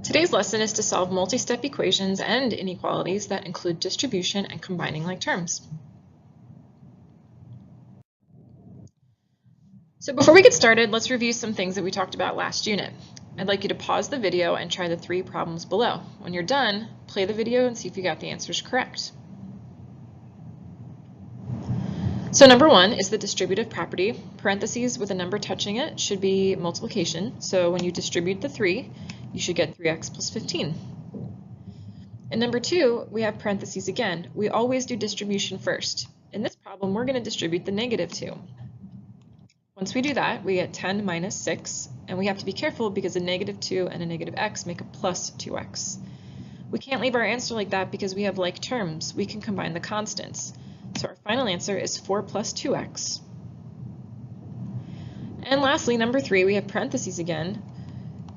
Today's lesson is to solve multi-step equations and inequalities that include distribution and combining like terms. So before we get started, let's review some things that we talked about last unit. I'd like you to pause the video and try the 3 problems below. When you're done, play the video and see if you got the answers correct. So number 1 is the distributive property. Parentheses with a number touching it should be multiplication. So when you distribute the 3, you should get 3x plus 15. And number 2, we have parentheses again. We always do distribution first. In this problem, we're going to distribute the negative 2. Once we do that, we get 10 minus 6, and we have to be careful because a negative 2 and a negative x make a plus 2x. We can't leave our answer like that because we have like terms. We can combine the constants. So our final answer is 4 plus 2x. And lastly, number 3, we have parentheses again.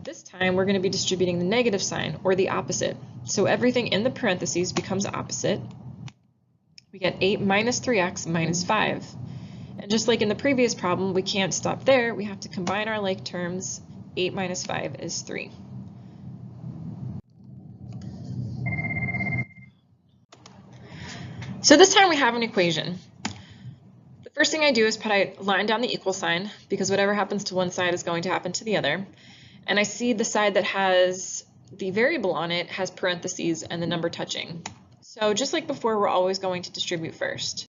This time we're going to be distributing the negative sign, or the opposite. So everything in the parentheses becomes opposite. We get 8 minus 3x minus 5. And just like in the previous problem, we can't stop there. We have to combine our like terms. 8 minus 5 is 3. So this time we have an equation. The first thing I do is put a line down the equal sign, because whatever happens to one side is going to happen to the other. And I see the side that has the variable on it has parentheses and the number touching. So just like before, we're always going to distribute first.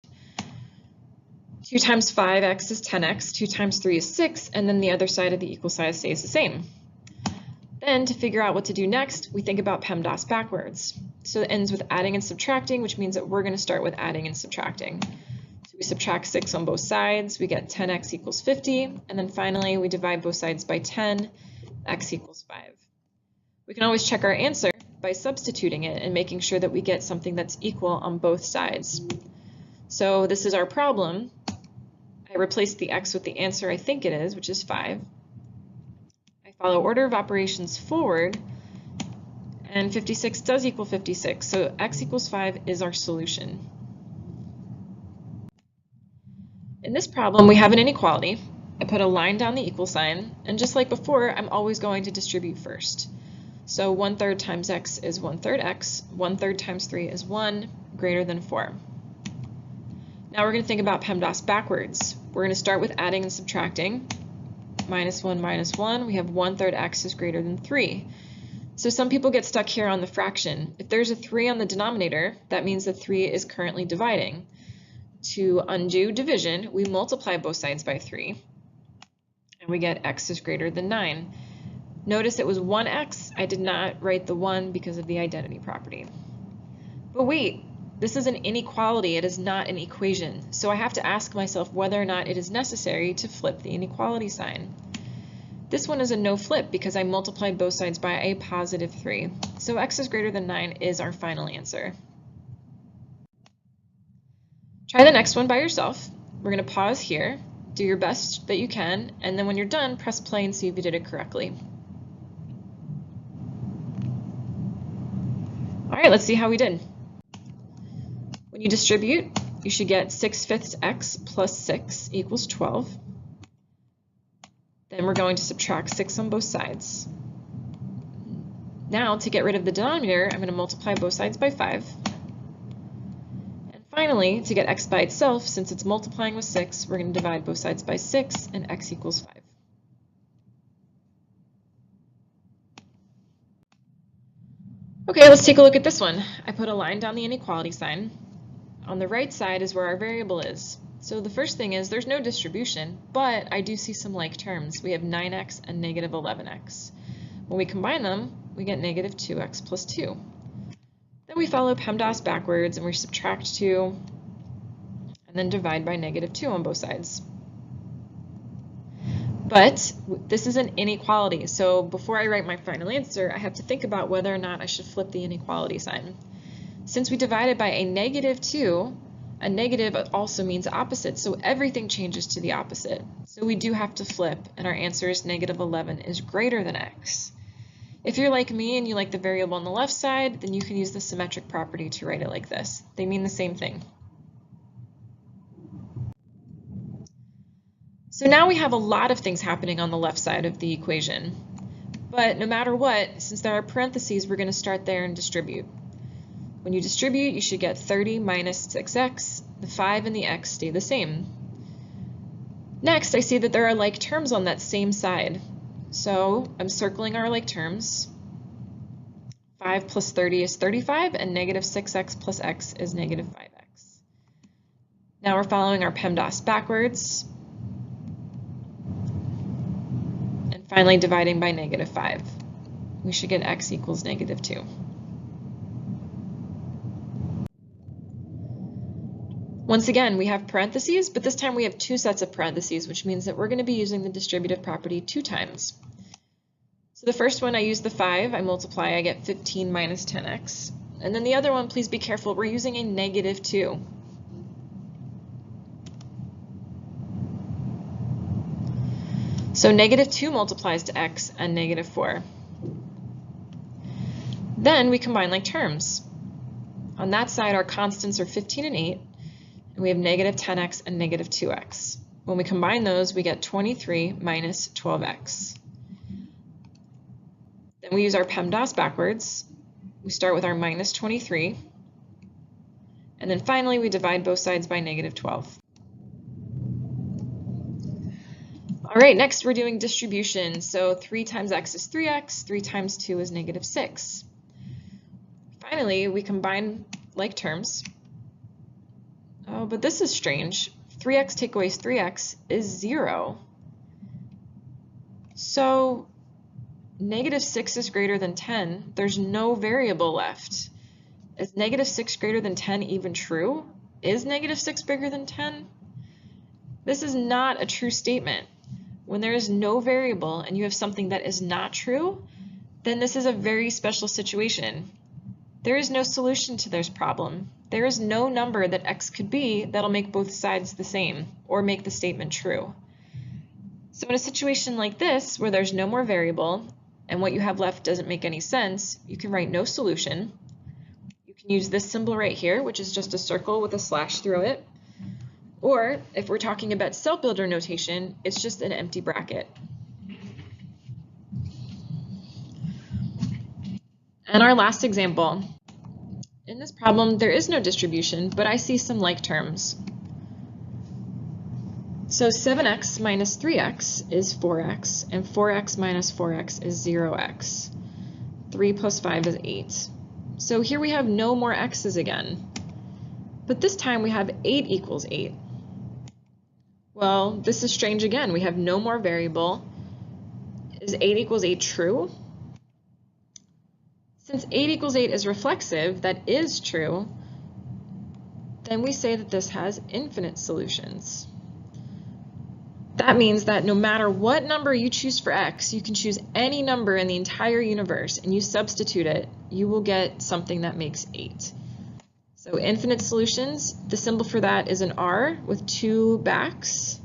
2 times 5x is 10x, 2 times 3 is 6, and then the other side of the equal sign stays the same. Then to figure out what to do next, we think about PEMDAS backwards. So it ends with adding and subtracting, which means that we're going to start with adding and subtracting. So we subtract 6 on both sides, we get 10x equals 50, and then finally we divide both sides by 10, x equals 5. We can always check our answer by substituting it and making sure that we get something that's equal on both sides. So this is our problem. I replaced the x with the answer I think it is, which is 5. I follow order of operations forward, and 56 does equal 56, so x equals 5 is our solution. In this problem, we have an inequality. I put a line down the equal sign, and just like before, I'm always going to distribute first. So 1/3 times x is 1/3 x, 1/3 times 3 is 1, greater than 4. Now we're going to think about PEMDAS backwards. We're going to start with adding and subtracting. Minus 1 minus 1, we have 1/3 x is greater than 3. So some people get stuck here on the fraction. If there's a 3 on the denominator, that means that 3 is currently dividing. To undo division, we multiply both sides by 3, and we get x is greater than 9. Notice it was 1x. I did not write the 1 because of the identity property. But wait, this is an inequality. It is not an equation. So I have to ask myself whether or not it is necessary to flip the inequality sign. This one is a no flip because I multiplied both sides by a positive 3. So x is greater than 9 is our final answer. Try the next one by yourself. We're going to pause here, do your best that you can, and then when you're done, press play and see if you did it correctly. All right, let's see how we did. When you distribute, you should get 6/5 x plus 6 equals 12. Then we're going to subtract 6 on both sides. Now, to get rid of the denominator, I'm going to multiply both sides by 5. And finally, to get x by itself, since it's multiplying with 6, we're going to divide both sides by 6, and x equals 5. Okay, let's take a look at this one. I put a line down the inequality sign. On the right side is where our variable is. So the first thing is there's no distribution, but I do see some like terms. We have 9x and negative 11x. When we combine them, we get negative 2x plus 2. Then we follow PEMDAS backwards and we subtract 2 and then divide by negative 2 on both sides. But this is an inequality, so before I write my final answer, I have to think about whether or not I should flip the inequality sign. Since we divided by a negative 2, a negative also means opposite, so everything changes to the opposite. So we do have to flip, and our answer is negative 11 is greater than x. If you're like me and you like the variable on the left side, then you can use the symmetric property to write it like this. They mean the same thing. So now we have a lot of things happening on the left side of the equation. But no matter what, since there are parentheses, we're going to start there and distribute. When you distribute, you should get 30 minus 6x. The 5 and the x stay the same. Next, I see that there are like terms on that same side. So I'm circling our like terms. 5 plus 30 is 35, and negative 6x plus x is negative 5x. Now we're following our PEMDAS backwards. And finally dividing by negative 5. We should get x equals negative 2. Once again, we have parentheses, but this time we have two sets of parentheses, which means that we're going to be using the distributive property 2 times. So the first one, I use the 5, I multiply, I get 15 minus 10x. And then the other one, please be careful, we're using a negative 2. So negative 2 multiplies to x and negative 4. Then we combine like terms. On that side, our constants are 15 and 8, and we have negative 10x and negative 2x. When we combine those, we get 23 minus 12x. Then we use our PEMDAS backwards. We start with our minus 23, and then finally we divide both sides by negative 12. All right, next we're doing distribution. So 3 times x is 3x, 3 times 2 is negative 6. Finally, we combine like terms. Oh, but this is strange. 3x take away 3x is 0. So negative 6 is greater than 10. There's no variable left. Is negative 6 greater than 10 even true? Is negative 6 bigger than 10? This is not a true statement. When there is no variable and you have something that is not true, then this is a very special situation. There is no solution to this problem. There is no number that x could be that'll make both sides the same or make the statement true. So in a situation like this, where there's no more variable and what you have left doesn't make any sense, you can write no solution. You can use this symbol right here, which is just a circle with a slash through it. Or if we're talking about cell builder notation, it's just an empty bracket. And our last example. In this problem, there is no distribution, but I see some like terms. So 7x minus 3x is 4x, and 4x minus 4x is 0x. 3 plus 5 is 8. So here we have no more x's again. But this time we have 8 equals 8. Well, this is strange again. We have no more variable. Is 8 equals 8 true? Since 8 equals 8 is reflexive, that is true, then we say that this has infinite solutions. That means that no matter what number you choose for x, you can choose any number in the entire universe and you substitute it, you will get something that makes 8. So infinite solutions, the symbol for that is an R with 2 backs.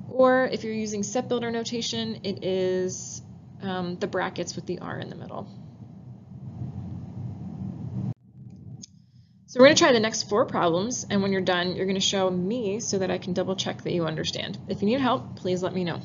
Or if you're using set builder notation, it is the brackets with the R in the middle. So we're going to try the next 4 problems, and when you're done, you're going to show me so that I can double check that you understand. If you need help, please let me know.